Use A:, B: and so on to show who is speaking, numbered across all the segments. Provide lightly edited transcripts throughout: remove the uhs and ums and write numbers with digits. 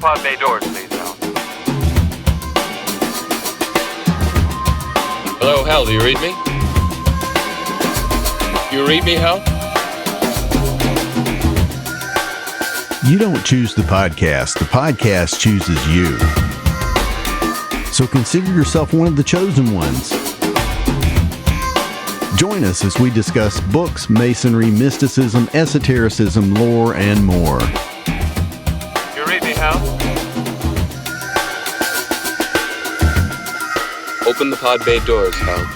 A: pod bay doors, please, Hal.
B: Hello, Hal, do you read me? You read me, Hal?
C: You don't choose the podcast chooses you. So consider yourself one of the chosen ones. Join us as we discuss books, masonry, mysticism, esotericism, lore, and more.
A: You read me, Hal?
B: Open the pod bay doors, Hal.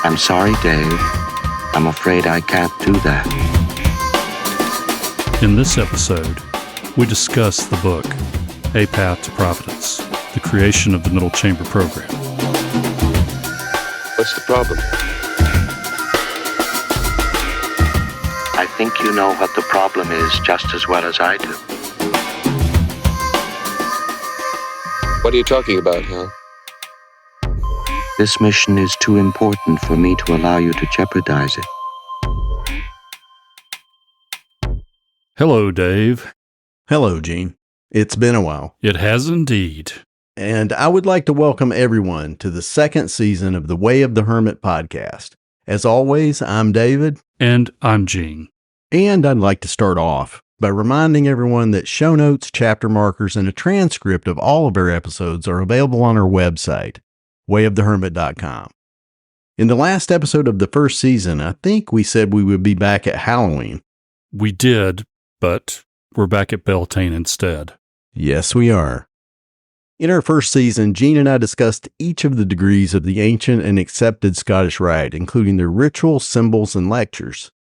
D: I'm sorry, Dave. I'm afraid I can't do that.
E: In this episode, we discuss the book, A Path to Providence, the creation of the Middle Chamber program.
B: What's the problem?
D: I think you know what the problem is just as well as I do.
B: What are you talking about, Hal?
D: This mission is too important for me to allow you to jeopardize it.
E: Hello, Dave.
C: Hello, Gene. It's been a while.
E: It has indeed.
C: And I would like to welcome everyone to the second season of the Way of the Hermit podcast. As always, I'm David.
E: And I'm Gene.
C: And I'd like to start off by reminding everyone that show notes, chapter markers, and a transcript of all of our episodes are available on our website, wayofthehermit.com. In the last episode of the first season, I think we said we would be back at Halloween.
E: We did, but we're back at Beltane instead.
C: Yes, we are. In our first season, Gene and I discussed each of the degrees of the ancient and accepted Scottish Rite, including their rituals, symbols, and lectures.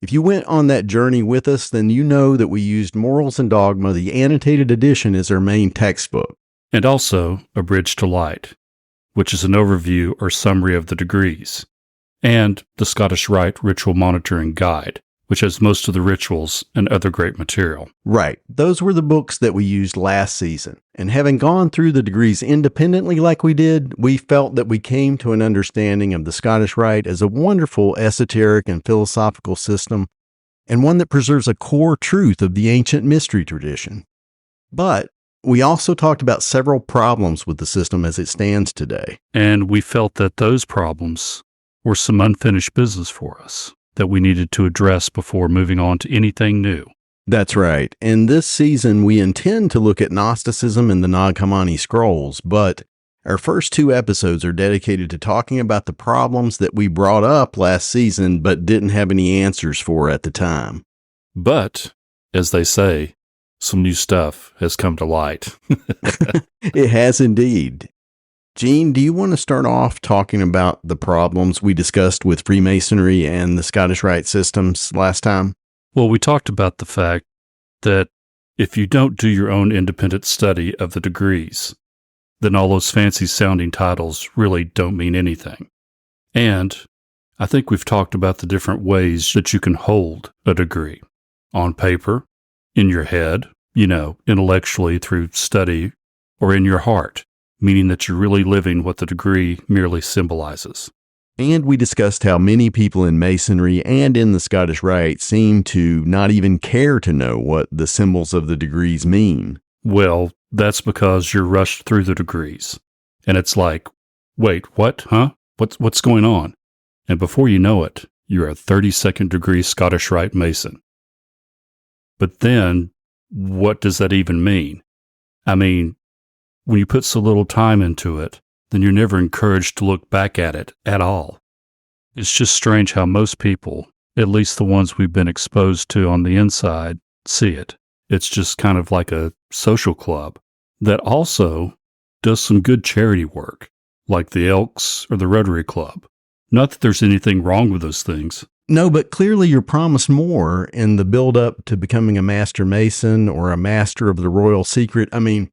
C: If you went on that journey with us, then you know that we used Morals and Dogma, the annotated edition, as our main textbook.
E: And also A Bridge to Light, which is an overview or summary of the degrees, and the Scottish Rite Ritual Monitoring Guide, which has most of the rituals and other great material.
C: Right. Those were the books that we used last season. And having gone through the degrees independently like we did, we felt that we came to an understanding of the Scottish Rite as a wonderful esoteric and philosophical system, and one that preserves a core truth of the ancient mystery tradition. But we also talked about several problems with the system as it stands today.
E: And we felt that those problems were some unfinished business for us that we needed to address before moving on to anything new.
C: That's right. In this season, we intend to look at Gnosticism and the Nag Hammadi scrolls, but our first two episodes are dedicated to talking about the problems that we brought up last season but didn't have any answers for at the time.
E: But, as they say, some new stuff has come to light.
C: It has indeed. Gene, do you want to start off talking about the problems we discussed with Freemasonry and the Scottish Rite systems last time?
E: Well, we talked about the fact that if you don't do your own independent study of the degrees, then all those fancy sounding titles really don't mean anything. And I think we've talked about the different ways that you can hold a degree. On paper, in your head, intellectually through study, or in your heart, meaning that you're really living what the degree merely symbolizes.
C: And we discussed how many people in Masonry and in the Scottish Rite seem to not even care to know what the symbols of the degrees mean.
E: Well, that's because you're rushed through the degrees. And it's like, wait, what? Huh? What's going on? And before you know it, you're a 32nd degree Scottish Rite Mason. But then, what does that even mean? I mean, when you put so little time into it, then you're never encouraged to look back at it at all. It's just strange how most people, at least the ones we've been exposed to on the inside, see it. It's just kind of like a social club that also does some good charity work, like the Elks or the Rotary Club. Not that there's anything wrong with those things.
C: No, but clearly you're promised more in the build-up to becoming a Master Mason or a Master of the Royal Secret. I mean,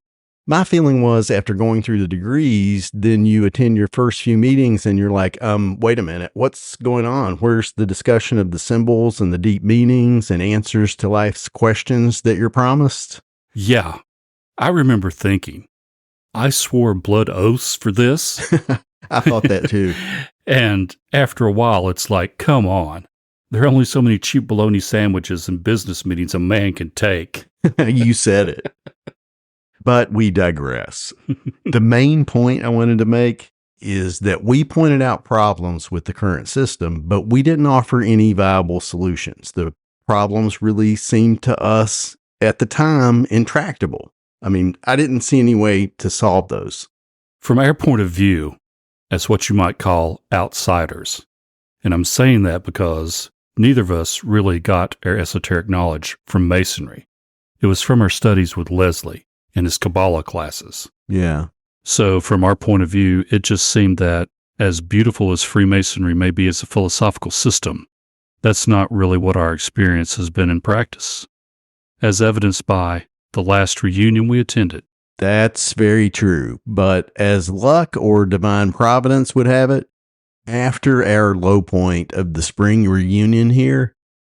C: my feeling was after going through the degrees, then you attend your first few meetings and you're like, wait a minute, what's going on? Where's the discussion of the symbols and the deep meanings and answers to life's questions that you're promised?
E: Yeah, I remember thinking, I swore blood oaths for this.
C: I thought that too.
E: And after a while, it's like, come on. There are only so many cheap bologna sandwiches and business meetings a man can take.
C: You said it. But we digress. The main point I wanted to make is that we pointed out problems with the current system, but we didn't offer any viable solutions. The problems really seemed to us at the time intractable. I mean, I didn't see any way to solve those.
E: From our point of view, as what you might call outsiders, and I'm saying that because neither of us really got our esoteric knowledge from Masonry. It was from our studies with Leslie and his Kabbalah classes.
C: Yeah.
E: So from our point of view, it just seemed that as beautiful as Freemasonry may be as a philosophical system, that's not really what our experience has been in practice, as evidenced by the last reunion we attended.
C: That's very true. But as luck or divine providence would have it, after our low point of the spring reunion here,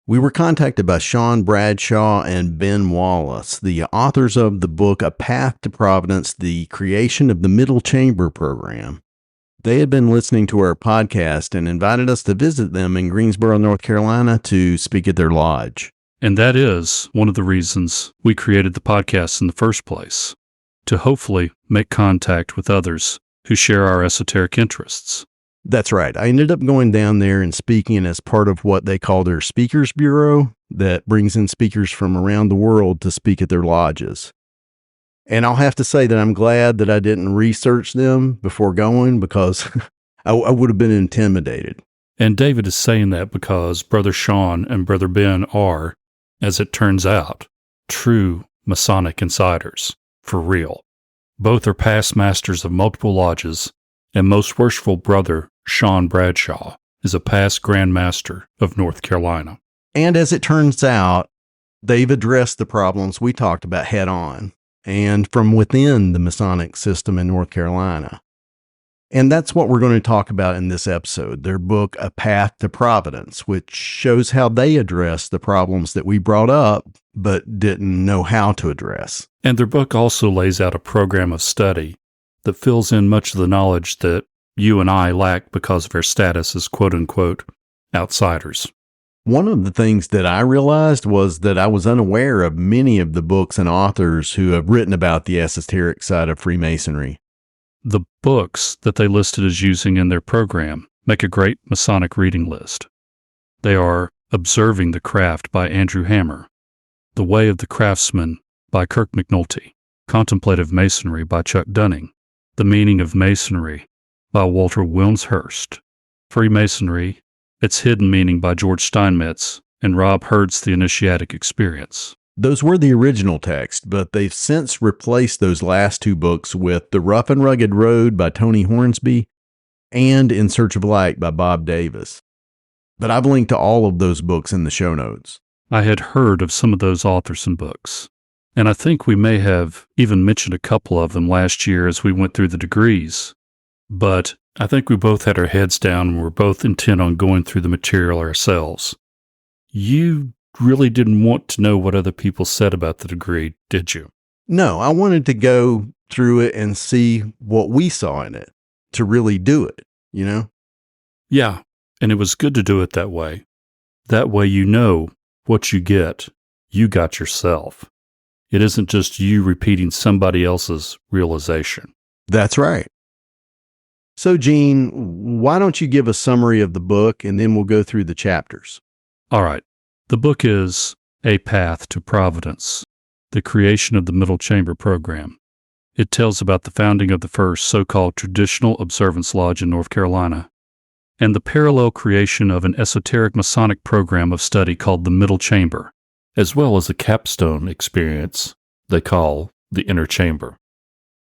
C: we were contacted by Sean Bradshaw and Ben Wallace, the authors of the book A Path to Providence, the creation of the Middle Chamber program. They had been listening to our podcast and invited us to visit them in Greensboro, North Carolina to speak at their lodge.
E: And that is one of the reasons we created the podcast in the first place, to hopefully make contact with others who share our esoteric interests.
C: That's right. I ended up going down there and speaking as part of what they call their speakers bureau that brings in speakers from around the world to speak at their lodges. And I'll have to say that I'm glad that I didn't research them before going because I would have been intimidated.
E: And David is saying that because Brother Sean and Brother Ben are, as it turns out, true Masonic insiders, for real. Both are past masters of multiple lodges, and most worshipful Brother Sean Bradshaw is a past Grand Master of North Carolina.
C: And as it turns out, they've addressed the problems we talked about head on, and from within the Masonic system in North Carolina. And that's what we're going to talk about in this episode, their book, A Path to Providence, which shows how they address the problems that we brought up, but didn't know how to address.
E: And their book also lays out a program of study that fills in much of the knowledge that you and I lack because of our status as quote-unquote outsiders.
C: One of the things that I realized was that I was unaware of many of the books and authors who have written about the esoteric side of Freemasonry.
E: The books that they listed as using in their program make a great Masonic reading list. They are Observing the Craft by Andrew Hammer, The Way of the Craftsman by Kirk McNulty, Contemplative Masonry by Chuck Dunning, The Meaning of Masonry by Walter Wilmshurst, Freemasonry, Its Hidden Meaning by George Steinmetz, and Rob Hurd's The Initiatic Experience.
C: Those were the original text, but they've since replaced those last two books with The Rough and Rugged Road by Tony Hornsby and In Search of Light by Bob Davis. But I've linked to all of those books in the show notes.
E: I had heard of some of those authors and books, and I think we may have even mentioned a couple of them last year as we went through the degrees. But I think we both had our heads down and were both intent on going through the material ourselves. You really didn't want to know what other people said about the degree, did you?
C: No, I wanted to go through it and see what we saw in it, to really do it, you know?
E: Yeah, and it was good to do it that way. That way you know what you get, you got yourself. It isn't just you repeating somebody else's realization.
C: That's right. So, Gene, why don't you give a summary of the book and then we'll go through the chapters?
E: All right. The book is A Path to Providence, the creation of the Middle Chamber program. It tells about the founding of the first so-called Traditional Observance Lodge in North Carolina, and the parallel creation of an esoteric Masonic program of study called the Middle Chamber, as well as a capstone experience they call the Inner Chamber.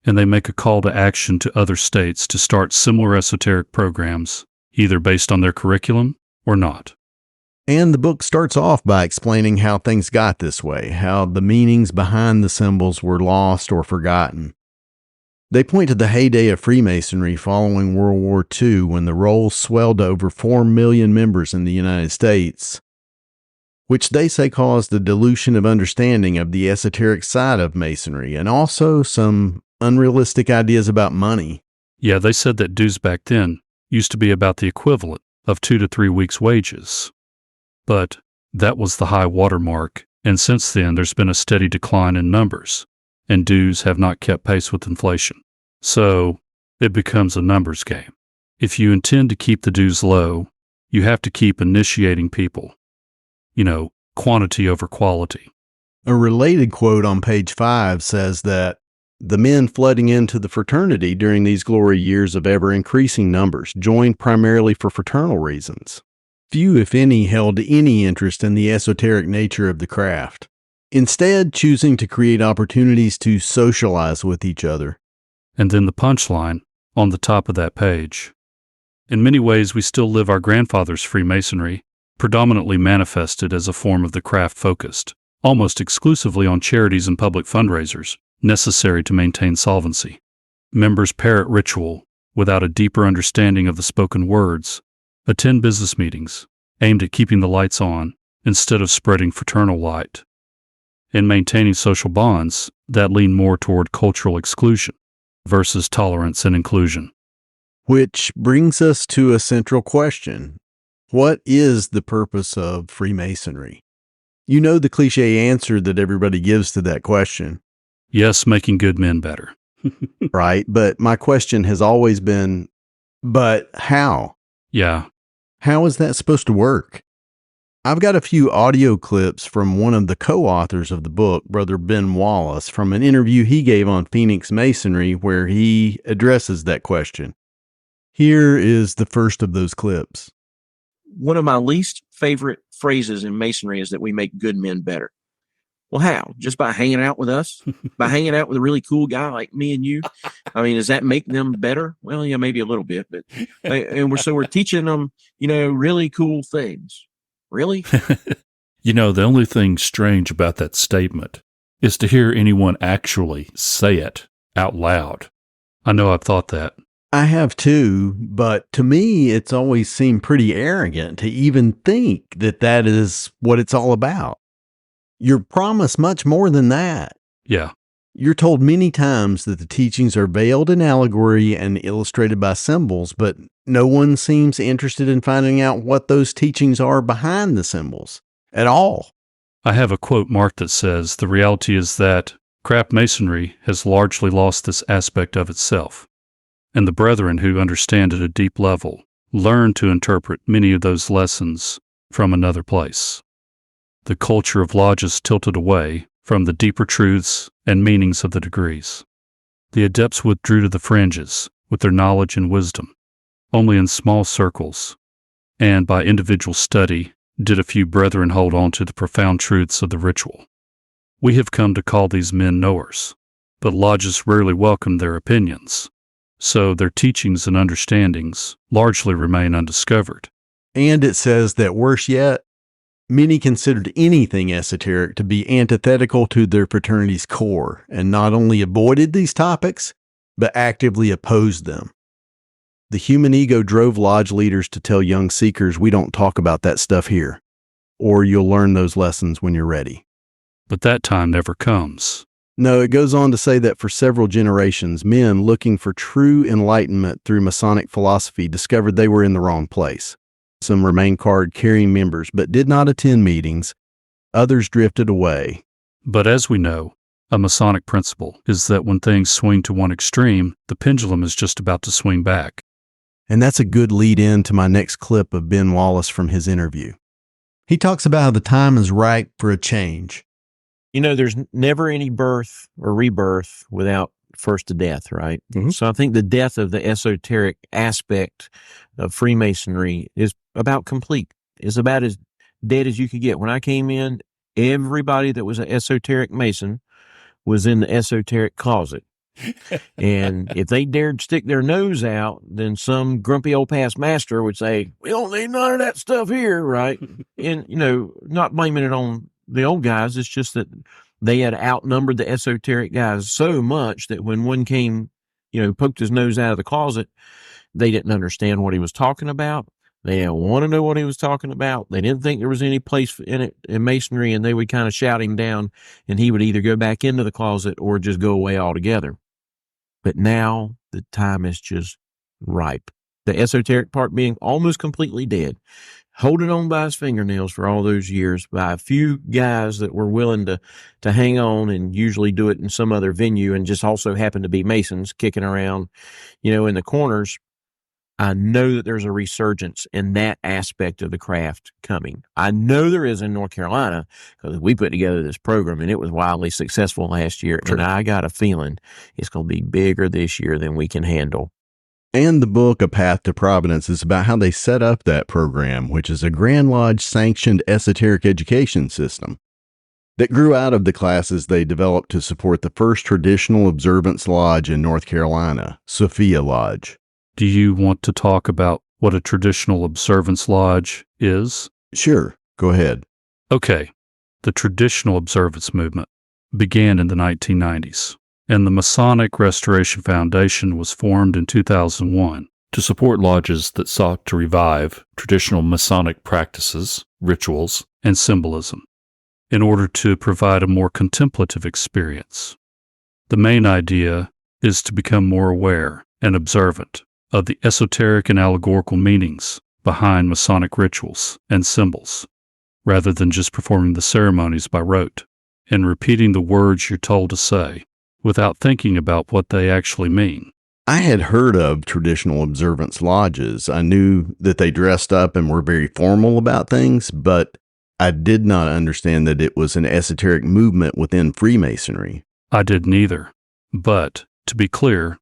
E: And they make a call to action to other states to start similar esoteric programs, either based on their curriculum or not.
C: And the book starts off by explaining how things got this way, how the meanings behind the symbols were lost or forgotten. They point to the heyday of Freemasonry following World War II when the rolls swelled to over 4 million members in the United States, which they say caused a dilution of understanding of the esoteric side of Masonry and also some unrealistic ideas about money.
E: Yeah, they said that dues back then used to be about the equivalent of 2 to 3 weeks' wages. But that was the high water mark, and since then there's been a steady decline in numbers, and dues have not kept pace with inflation. So it becomes a numbers game. If you intend to keep the dues low, you have to keep initiating people. Quantity over quality.
C: A related quote on page 5 says that the men flooding into the fraternity during these glory years of ever-increasing numbers joined primarily for fraternal reasons. Few, if any, held any interest in the esoteric nature of the craft, instead choosing to create opportunities to socialize with each other.
E: And then the punchline on the top of that page. In many ways, we still live our grandfathers' Freemasonry, predominantly manifested as a form of the craft focused, almost exclusively on charities and public fundraisers, necessary to maintain solvency. Members parrot ritual without a deeper understanding of the spoken words, attend business meetings aimed at keeping the lights on instead of spreading fraternal light, and maintaining social bonds that lean more toward cultural exclusion versus tolerance and inclusion.
C: Which brings us to a central question. What is the purpose of Freemasonry? You know the cliche answer that everybody gives to that question.
E: Yes, making good men better.
C: Right, but my question has always been, but how?
E: Yeah.
C: How is that supposed to work? I've got a few audio clips from one of the co-authors of the book, Brother Ben Wallace, from an interview he gave on Phoenix Masonry where he addresses that question. Here is the first of those clips.
F: One of my least favorite phrases in Masonry is that we make good men better. Well, how? Just by hanging out with us? By hanging out with a really cool guy like me and you? I mean, does that make them better? Well, yeah, maybe a little bit, but we're teaching them, really cool things. Really?
E: The only thing strange about that statement is to hear anyone actually say it out loud. I know I've thought that.
C: I have too, but to me, it's always seemed pretty arrogant to even think that that is what it's all about. You're promised much more than that.
E: Yeah.
C: You're told many times that the teachings are veiled in allegory and illustrated by symbols, but no one seems interested in finding out what those teachings are behind the symbols at all.
E: I have a quote marked that says, "The reality is that craft masonry has largely lost this aspect of itself, and the brethren who understand at a deep level learn to interpret many of those lessons from another place. The culture of lodges tilted away from the deeper truths and meanings of the degrees. The adepts withdrew to the fringes with their knowledge and wisdom, only in small circles, and by individual study did a few brethren hold on to the profound truths of the ritual. We have come to call these men knowers, but lodges rarely welcome their opinions, so their teachings and understandings largely remain undiscovered."
C: And it says that worse yet, many considered anything esoteric to be antithetical to their fraternity's core, and not only avoided these topics, but actively opposed them. The human ego drove lodge leaders to tell young seekers, we don't talk about that stuff here, or you'll learn those lessons when you're ready.
E: But that time never comes.
C: No, it goes on to say that for several generations, men looking for true enlightenment through Masonic philosophy discovered they were in the wrong place. Some remained card-carrying members, but did not attend meetings. Others drifted away.
E: But as we know, a Masonic principle is that when things swing to one extreme, the pendulum is just about to swing back.
C: And that's a good lead-in to my next clip of Ben Wallace from his interview. He talks about how the time is ripe for a change.
F: There's never any birth or rebirth without first a death, right? Mm-hmm. So I think the death of the esoteric aspect of Freemasonry is about complete. It's about as dead as you could get. When I came in, everybody that was an esoteric Mason was in the esoteric closet. And if they dared stick their nose out, then some grumpy old past master would say, we don't need none of that stuff here, right? And, not blaming it on the old guys, it's just that they had outnumbered the esoteric guys so much that when one came, poked his nose out of the closet, they didn't understand what he was talking about. They didn't want to know what he was talking about. They didn't think there was any place in it in Masonry, and they would kind of shout him down, and he would either go back into the closet or just go away altogether. But now the time is just ripe. the esoteric part being almost completely dead, holding on by his fingernails for all those years by a few guys that were willing to hang on and usually do it in some other venue and just also happen to be Masons kicking around, in the corners. I know that there's a resurgence in that aspect of the craft coming. I know there is in North Carolina because we put together this program and it was wildly successful last year.
C: Sure.
F: And I got a feeling it's going to be bigger this year than we can handle.
C: And the book, A Path to Providence, is about how they set up that program, which is a Grand Lodge sanctioned esoteric education system that grew out of the classes they developed to support the first Traditional Observance Lodge in North Carolina, Sophia Lodge.
E: Do you want to talk about what a Traditional Observance Lodge is?
C: Sure, go ahead.
E: Okay. The Traditional Observance movement began in the 1990s, and the Masonic Restoration Foundation was formed in 2001 to support lodges that sought to revive traditional Masonic practices, rituals, and symbolism in order to provide a more contemplative experience. The main idea is to become more aware and observant of the esoteric and allegorical meanings behind Masonic rituals and symbols, rather than just performing the ceremonies by rote and repeating the words you're told to say without thinking about what they actually mean.
C: I had heard of Traditional Observance Lodges. I knew that they dressed up and were very formal about things, but I did not understand that it was an esoteric movement within Freemasonry.
E: I didn't either. But, to be clear,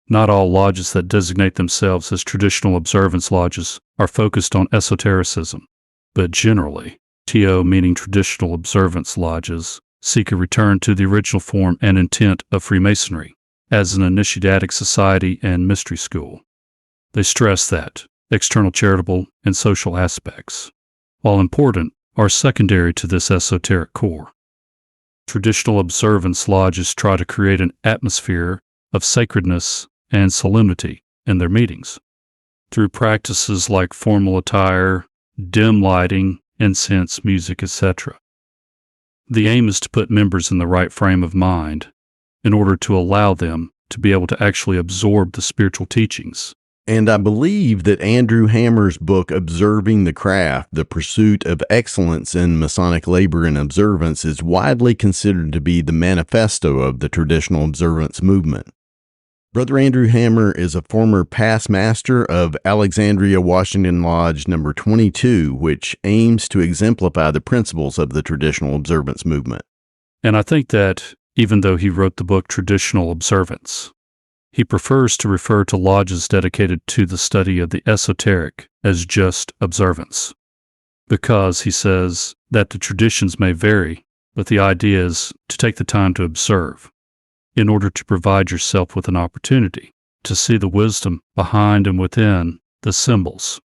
E: not all lodges that designate themselves as Traditional Observance Lodges are focused on esotericism, but generally, TO meaning Traditional Observance Lodges seek a return to the original form and intent of Freemasonry as an initiatic society and mystery school. They stress that external charitable and social aspects, while important, are secondary to this esoteric core. Traditional Observance Lodges try to create an atmosphere of sacredness and solemnity in their meetings through practices like formal attire, dim lighting, incense, music, etc. The aim is to put members in the right frame of mind in order to allow them to be able to actually absorb the spiritual teachings.
C: And I believe that Andrew Hammer's book, Observing the Craft, The Pursuit of Excellence in Masonic Labor and Observance, is widely considered to be the manifesto of the Traditional Observance movement. Brother Andrew Hammer is a former past master of Alexandria, Washington Lodge No. 22, which aims to exemplify the principles of the Traditional Observance movement.
E: And I think that even though he wrote the book Traditional Observance, he prefers to refer to lodges dedicated to the study of the esoteric as just observance, because he says that the traditions may vary, but the idea is to take the time to observe in order to provide yourself with an opportunity to see the wisdom behind and within the symbols.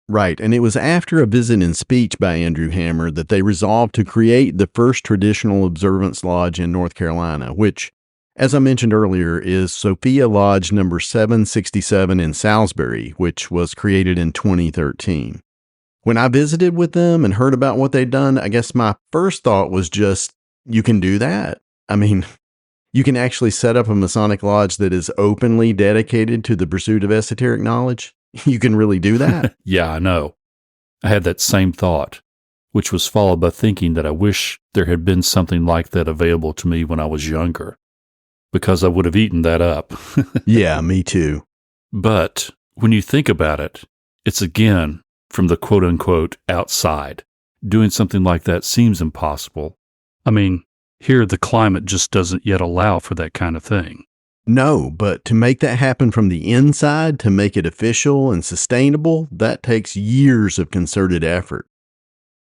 C: Right, and it was after a visit and speech by Andrew Hammer that they resolved to create the first Traditional Observance Lodge in North Carolina, which, as I mentioned earlier, is Sophia Lodge No. 767 in Salisbury, which was created in 2013. When I visited with them and heard about what they'd done, I guess my first thought was just, you can do that? I mean, you can actually set up a Masonic lodge that is openly dedicated to the pursuit of esoteric knowledge? You can really do that?
E: Yeah, I know. I had that same thought, which was followed by thinking that I wish there had been something like that available to me when I was younger, because I would have eaten that up.
C: Yeah, me too.
E: But when you think about it, it's again from the quote-unquote outside. Doing something like that seems impossible. I mean, here the climate just doesn't yet allow for that kind of thing.
C: No, but to make that happen from the inside, to make it official and sustainable, that takes years of concerted effort.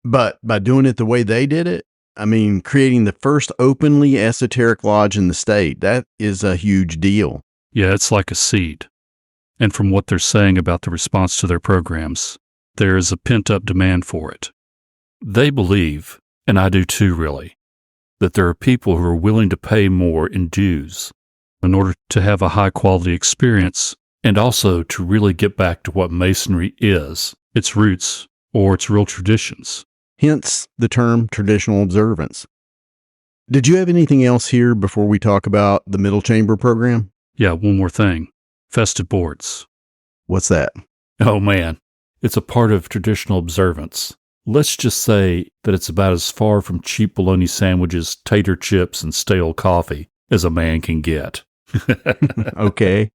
C: But by doing it the way they did it, I mean, creating the first openly esoteric lodge in the state, that is a huge deal.
E: Yeah, it's like a seed. And from what they're saying about the response to their programs, there is a pent-up demand for it. They believe, and I do too really, that there are people who are willing to pay more in dues in order to have a high-quality experience and also to really get back to what Masonry is, its roots, or its real traditions.
C: Hence the term traditional observance. Did you have anything else here before we talk about the middle chamber program?
E: Yeah, one more thing. Festive boards.
C: What's that?
E: Oh man, it's a part of traditional observance. Let's just say that it's about as far from cheap bologna sandwiches, tater chips, and stale coffee as a man can get.
C: Okay.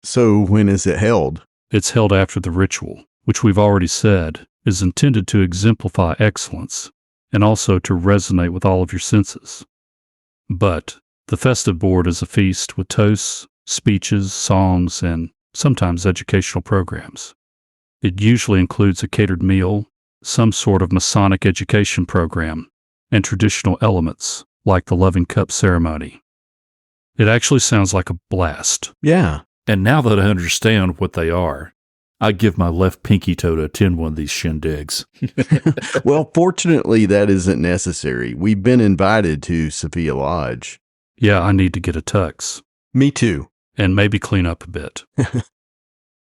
C: So when is it held?
E: It's held after the ritual, which we've already said is intended to exemplify excellence and also to resonate with all of your senses. But the festive board is a feast with toasts, speeches, songs, and sometimes educational programs. It usually includes a catered meal, some sort of Masonic education program, and traditional elements like the loving cup ceremony. It actually sounds like a blast.
C: Yeah.
E: And now that I understand what they are, I give my left pinky toe to attend one of these shindigs.
C: Well, fortunately, that isn't necessary. We've been invited to Sophia Lodge.
E: Yeah, I need to get a tux.
C: Me too.
E: And maybe clean up a bit.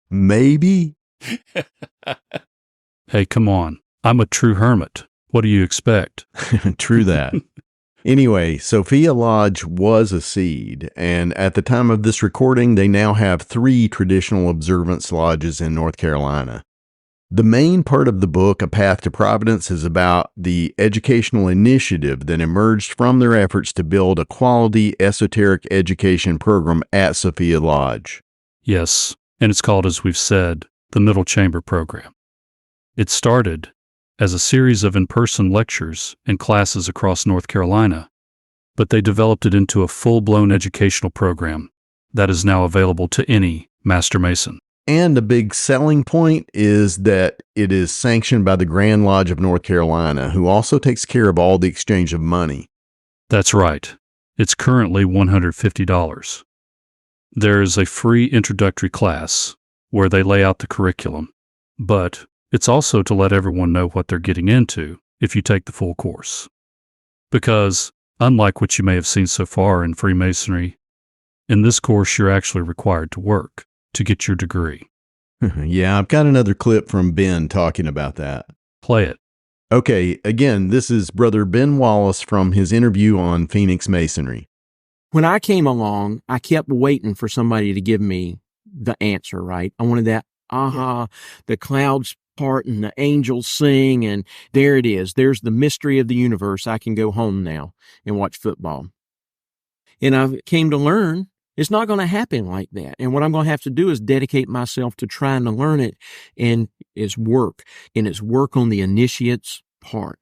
C: Maybe?
E: Hey, come on. I'm a true hermit. What do you expect?
C: True that. Anyway, Sophia Lodge was a seed, and at the time of this recording, they now have 3 traditional observance lodges in North Carolina. The main part of the book, A Path to Providence, is about the educational initiative that emerged from their efforts to build a quality esoteric education program at Sophia Lodge.
E: Yes, and it's called, as we've said, the Middle Chamber Program. It started as a series of in-person lectures and classes across North Carolina, but they developed it into a full-blown educational program that is now available to any Master Mason.
C: And a big selling point is that it is sanctioned by the Grand Lodge of North Carolina, who also takes care of all the exchange of money.
E: That's right. It's currently $150. There is a free introductory class where they lay out the curriculum, but it's also to let everyone know what they're getting into if you take the full course. Because, unlike what you may have seen so far in Freemasonry, in this course you're actually required to work to get your degree.
C: Yeah, I've got another clip from Ben talking about that.
E: Play it.
C: Okay, again, this is Brother Ben Wallace from his interview on Phoenix Masonry.
G: When I came along, I kept waiting for somebody to give me the answer, right? I wanted that, the clouds part and the angels sing, and there it is. There's the mystery of the universe. I can go home now and watch football. And I came to learn it's not going to happen like that. And what I'm going to have to do is dedicate myself to trying to learn it, and it's work. And it's work on the initiate's part.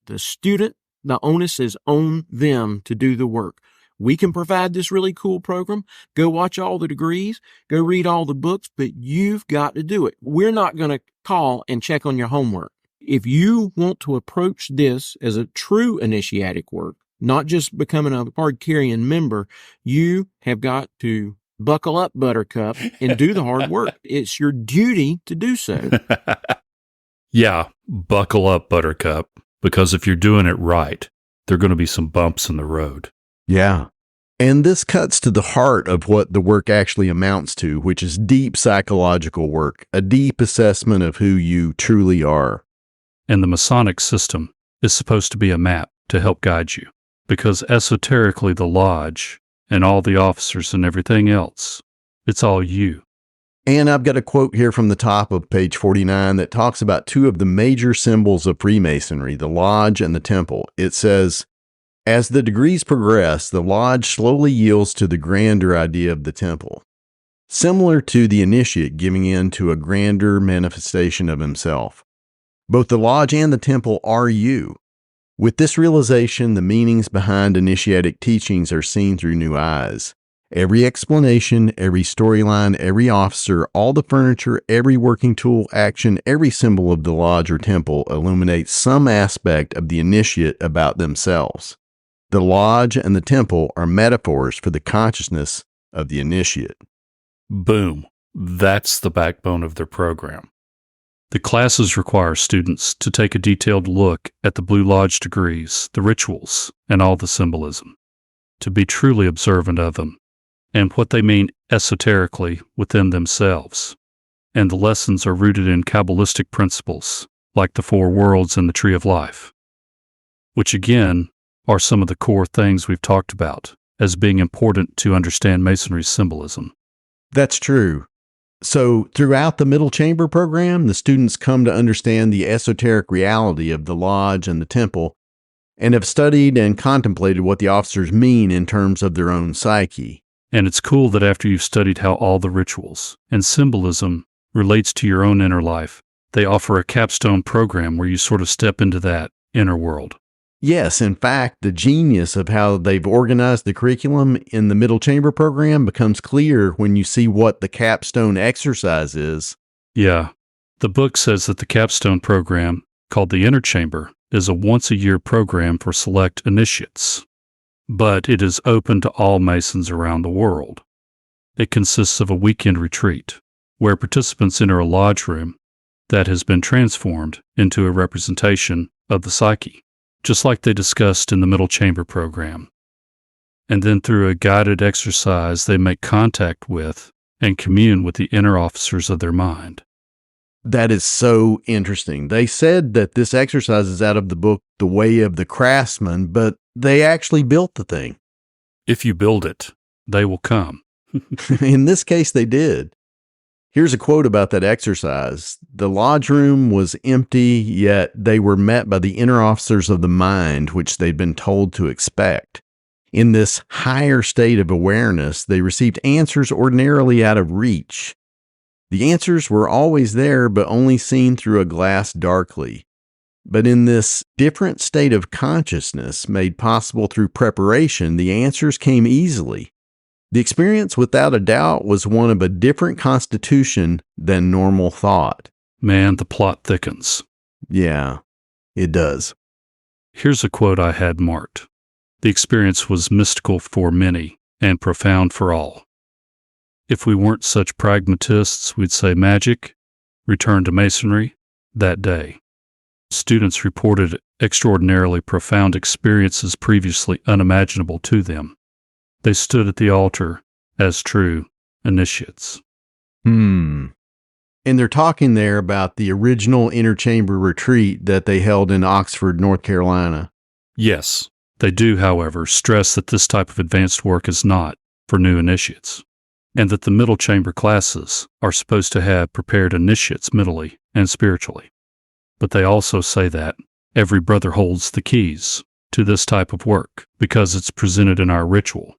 G: The student, the onus is on them to do the work. We can provide this really cool program. Go watch all the degrees, go read all the books, but you've got to do it. We're not going to call and check on your homework. If you want to approach this as a true initiatic work, not just becoming a card-carrying member, you have got to buckle up, Buttercup, and do the hard work. It's your duty to do so.
E: Yeah, buckle up, Buttercup, because if you're doing it right, there are going to be some bumps in the road.
C: Yeah. And this cuts to the heart of what the work actually amounts to, which is deep psychological work, a deep assessment of who you truly are.
E: And the Masonic system is supposed to be a map to help guide you, because esoterically the lodge and all the officers and everything else, it's all you.
C: And I've got a quote here from the top of page 49 that talks about 2 of the major symbols of Freemasonry, the lodge and the temple. It says, "As the degrees progress, the lodge slowly yields to the grander idea of the temple, similar to the initiate giving in to a grander manifestation of himself. Both the lodge and the temple are you. With this realization, the meanings behind initiatic teachings are seen through new eyes. Every explanation, every storyline, every officer, all the furniture, every working tool, action, every symbol of the lodge or temple illuminates some aspect of the initiate about themselves. The lodge and the temple are metaphors for the consciousness of the initiate."
E: Boom. That's the backbone of their program. The classes require students to take a detailed look at the Blue Lodge degrees, the rituals, and all the symbolism, to be truly observant of them, and what they mean esoterically within themselves. And the lessons are rooted in Kabbalistic principles, like the 4 worlds and the Tree of Life, which again are some of the core things we've talked about as being important to understand Masonry's symbolism.
C: That's true. So throughout the middle chamber program, the students come to understand the esoteric reality of the lodge and the temple and have studied and contemplated what the officers mean in terms of their own psyche.
E: And it's cool that after you've studied how all the rituals and symbolism relates to your own inner life, they offer a capstone program where you sort of step into that inner world.
C: Yes, in fact, the genius of how they've organized the curriculum in the middle chamber program becomes clear when you see what the capstone exercise is.
E: Yeah. The book says that the capstone program, called the Inner Chamber, is a once-a-year program for select initiates, but it is open to all Masons around the world. It consists of a weekend retreat, where participants enter a lodge room that has been transformed into a representation of the psyche, just like they discussed in the Middle Chamber program. And then through a guided exercise, they make contact with and commune with the inner officers of their mind.
C: That is so interesting. They said that this exercise is out of the book The Way of the Craftsman, but they actually built the thing.
E: If you build it, they will come.
C: In this case, they did. Here's a quote about that exercise. The lodge room was empty, yet they were met by the inner officers of the mind, which they'd been told to expect. In this higher state of awareness, they received answers ordinarily out of reach. The answers were always there, but only seen through a glass darkly. But in this different state of consciousness made possible through preparation, the answers came easily. The experience, without a doubt, was one of a different constitution than normal thought.
E: Man, the plot thickens.
C: Yeah, it does.
E: Here's a quote I had marked. The experience was mystical for many and profound for all. If we weren't such pragmatists, we'd say magic, return to Masonry, that day. Students reported extraordinarily profound experiences previously unimaginable to them. They stood at the altar as true initiates.
C: And they're talking there about the original inner chamber retreat that they held in Oxford, North Carolina.
E: Yes, they do, however, stress that this type of advanced work is not for new initiates, and that the middle chamber classes are supposed to have prepared initiates mentally and spiritually. But they also say that every brother holds the keys to this type of work because it's presented in our ritual.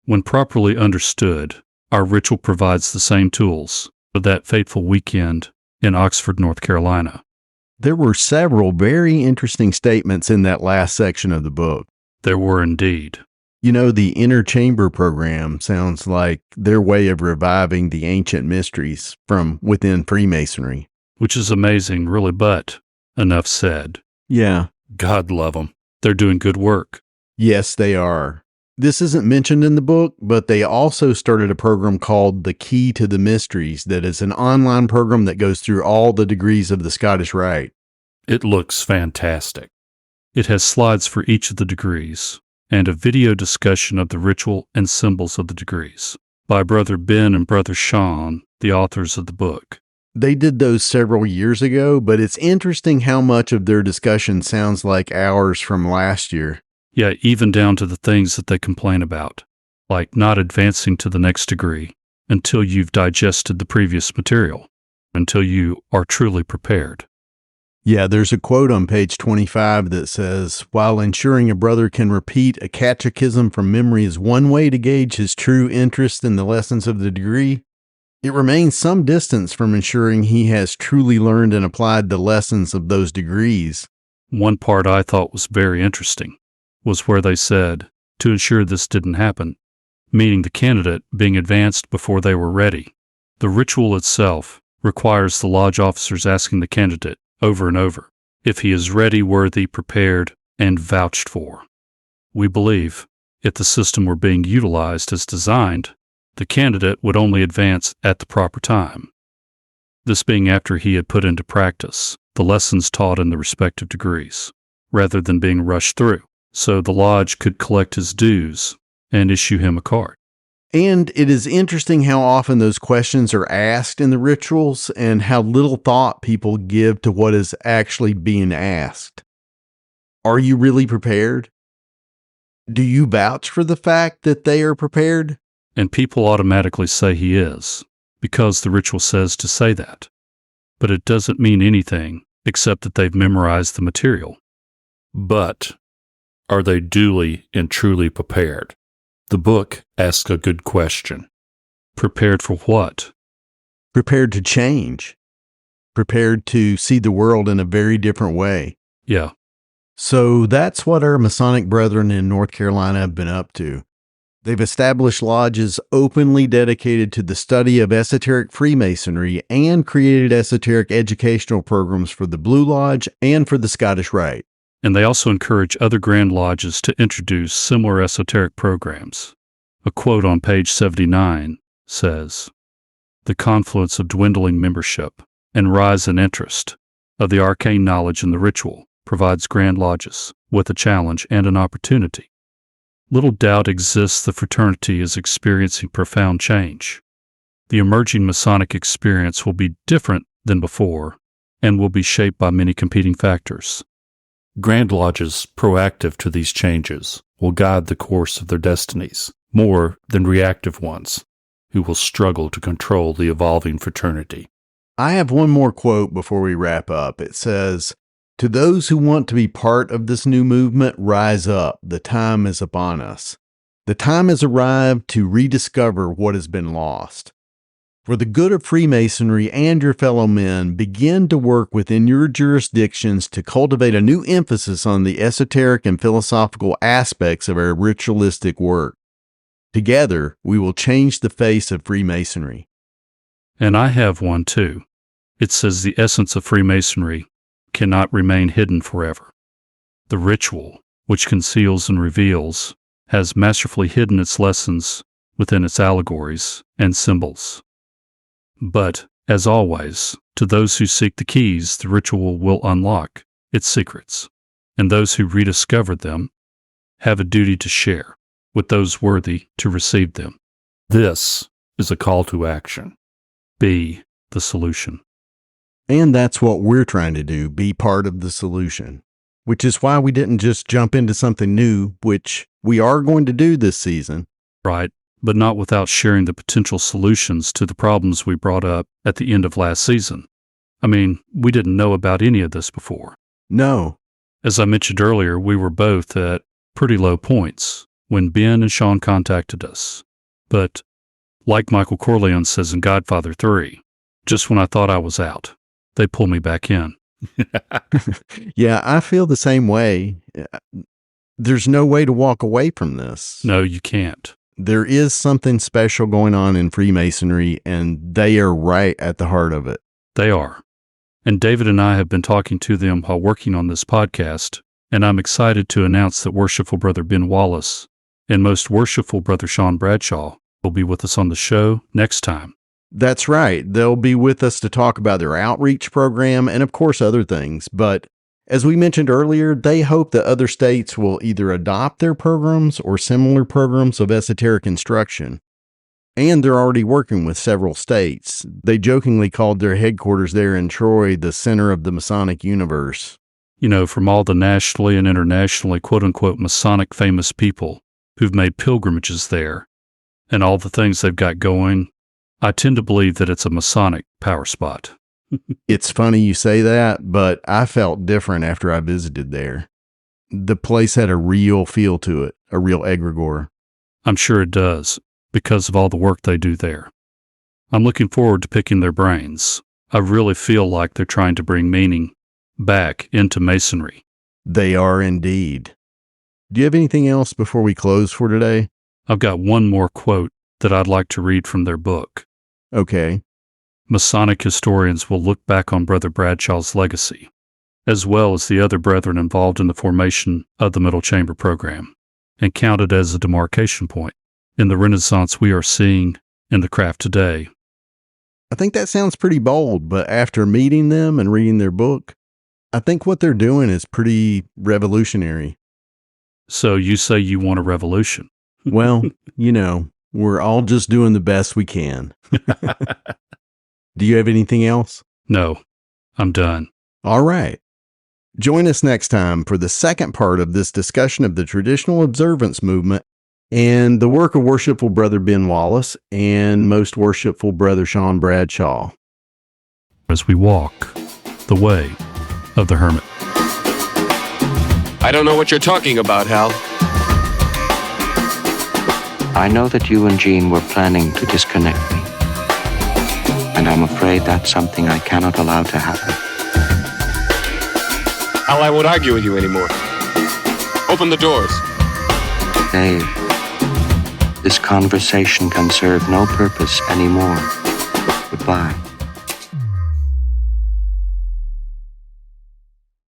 E: When properly understood, our ritual provides the same tools for that fateful weekend in Oxford, North Carolina.
C: There were several very interesting statements in that last section of the book.
E: There were indeed.
C: You know, the inner chamber program sounds like their way of reviving the ancient mysteries from within Freemasonry.
E: Which is amazing, really, but enough said.
C: Yeah.
E: God love them. They're doing good work.
C: Yes, they are. This isn't mentioned in the book, but they also started a program called The Key to the Mysteries that is an online program that goes through all the degrees of the Scottish Rite.
E: It looks fantastic. It has slides for each of the degrees and a video discussion of the ritual and symbols of the degrees by Brother Ben and Brother Sean, the authors of the book.
C: They did those several years ago, but it's interesting how much of their discussion sounds like ours from last year.
E: Yeah, even down to the things that they complain about, like not advancing to the next degree until you've digested the previous material, until you are truly prepared.
C: Yeah, there's a quote on page 25 that says, while ensuring a brother can repeat a catechism from memory is one way to gauge his true interest in the lessons of the degree, it remains some distance from ensuring he has truly learned and applied the lessons of those degrees.
E: One part I thought was very interesting was where they said, to ensure this didn't happen, meaning the candidate being advanced before they were ready. The ritual itself requires the lodge officers asking the candidate over and over if he is ready, worthy, prepared, and vouched for. We believe, if the system were being utilized as designed, the candidate would only advance at the proper time. This being after he had put into practice the lessons taught in the respective degrees, rather than being rushed through, so the lodge could collect his dues and issue him a card.
C: And it is interesting how often those questions are asked in the rituals and how little thought people give to what is actually being asked. Are you really prepared? Do you vouch for the fact that they are prepared?
E: And people automatically say he is, because the ritual says to say that. But it doesn't mean anything except that they've memorized the material. But are they duly and truly prepared? The book asks a good question. Prepared for what?
C: Prepared to change. Prepared to see the world in a very different way.
E: Yeah.
C: So that's what our Masonic brethren in North Carolina have been up to. They've established lodges openly dedicated to the study of esoteric Freemasonry and created esoteric educational programs for the Blue Lodge and for the Scottish Rite.
E: And they also encourage other Grand Lodges to introduce similar esoteric programs. A quote on page 79 says, "The confluence of dwindling membership and rise in interest of the arcane knowledge in the ritual provides Grand Lodges with a challenge and an opportunity. Little doubt exists the fraternity is experiencing profound change. The emerging Masonic experience will be different than before and will be shaped by many competing factors. Grand Lodges proactive to these changes will guide the course of their destinies more than reactive ones who will struggle to control the evolving fraternity."
C: I have one more quote before we wrap up. It says, "To those who want to be part of this new movement, rise up. The time is upon us. The time has arrived to rediscover what has been lost. For the good of Freemasonry and your fellow men, begin to work within your jurisdictions to cultivate a new emphasis on the esoteric and philosophical aspects of our ritualistic work. Together, we will change the face of Freemasonry."
E: And I have one too. It says the essence of Freemasonry cannot remain hidden forever. The ritual, which conceals and reveals, has masterfully hidden its lessons within its allegories and symbols. But, as always, to those who seek the keys, the ritual will unlock its secrets, and those who rediscover them have a duty to share with those worthy to receive them. This is a call to action. Be the solution.
C: And that's what we're trying to do, be part of the solution. Which is why we didn't just jump into something new, which we are going to do this season.
E: Right, but not without sharing the potential solutions to the problems we brought up at the end of last season. I mean, we didn't know about any of this before.
C: No.
E: As I mentioned earlier, we were both at pretty low points when Ben and Sean contacted us. But, like Michael Corleone says in Godfather 3, just when I thought I was out, they pull me back in.
C: Yeah, I feel the same way. There's no way to walk away from this.
E: No, you can't.
C: There is something special going on in Freemasonry, and they are right at the heart of it.
E: They are. And David and I have been talking to them while working on this podcast, and I'm excited to announce that Worshipful Brother Ben Wallace and Most Worshipful Brother Sean Bradshaw will be with us on the show next time.
C: That's right. They'll be with us to talk about their outreach program and, of course, other things. But as we mentioned earlier, they hope that other states will either adopt their programs or similar programs of esoteric instruction. And they're already working with several states. They jokingly called their headquarters there in Troy the center of the Masonic universe.
E: You know, from all the nationally and internationally quote-unquote Masonic famous people who've made pilgrimages there and all the things they've got going, I tend to believe that it's a Masonic power spot.
C: It's funny you say that, but I felt different after I visited there. The place had a real feel to it, a real egregore.
E: I'm sure it does, because of all the work they do there. I'm looking forward to picking their brains. I really feel like they're trying to bring meaning back into Masonry.
C: They are indeed. Do you have anything else before we close for today?
E: I've got one more quote that I'd like to read from their book.
C: Okay.
E: Masonic historians will look back on Brother Bradshaw's legacy, as well as the other brethren involved in the formation of the Middle Chamber program, and count it as a demarcation point in the renaissance we are seeing in the craft today.
C: I think that sounds pretty bold, but after meeting them and reading their book, I think what they're doing is pretty revolutionary.
E: So you say you want a revolution?
C: Well, you know, we're all just doing the best we can. Do you have anything else?
E: No, I'm done.
C: All right. Join us next time for the second part of this discussion of the traditional observance movement and the work of Worshipful Brother Ben Wallace and Most Worshipful Brother Sean Bradshaw.
E: As we walk the way of the Hermit.
B: I don't know what you're talking about, Hal.
D: I know that you and Jean were planning to disconnect me. And I'm afraid that's something I cannot allow to happen.
B: Hal, I won't argue with you anymore. Open the doors.
D: Dave, this conversation can serve no purpose anymore. Goodbye.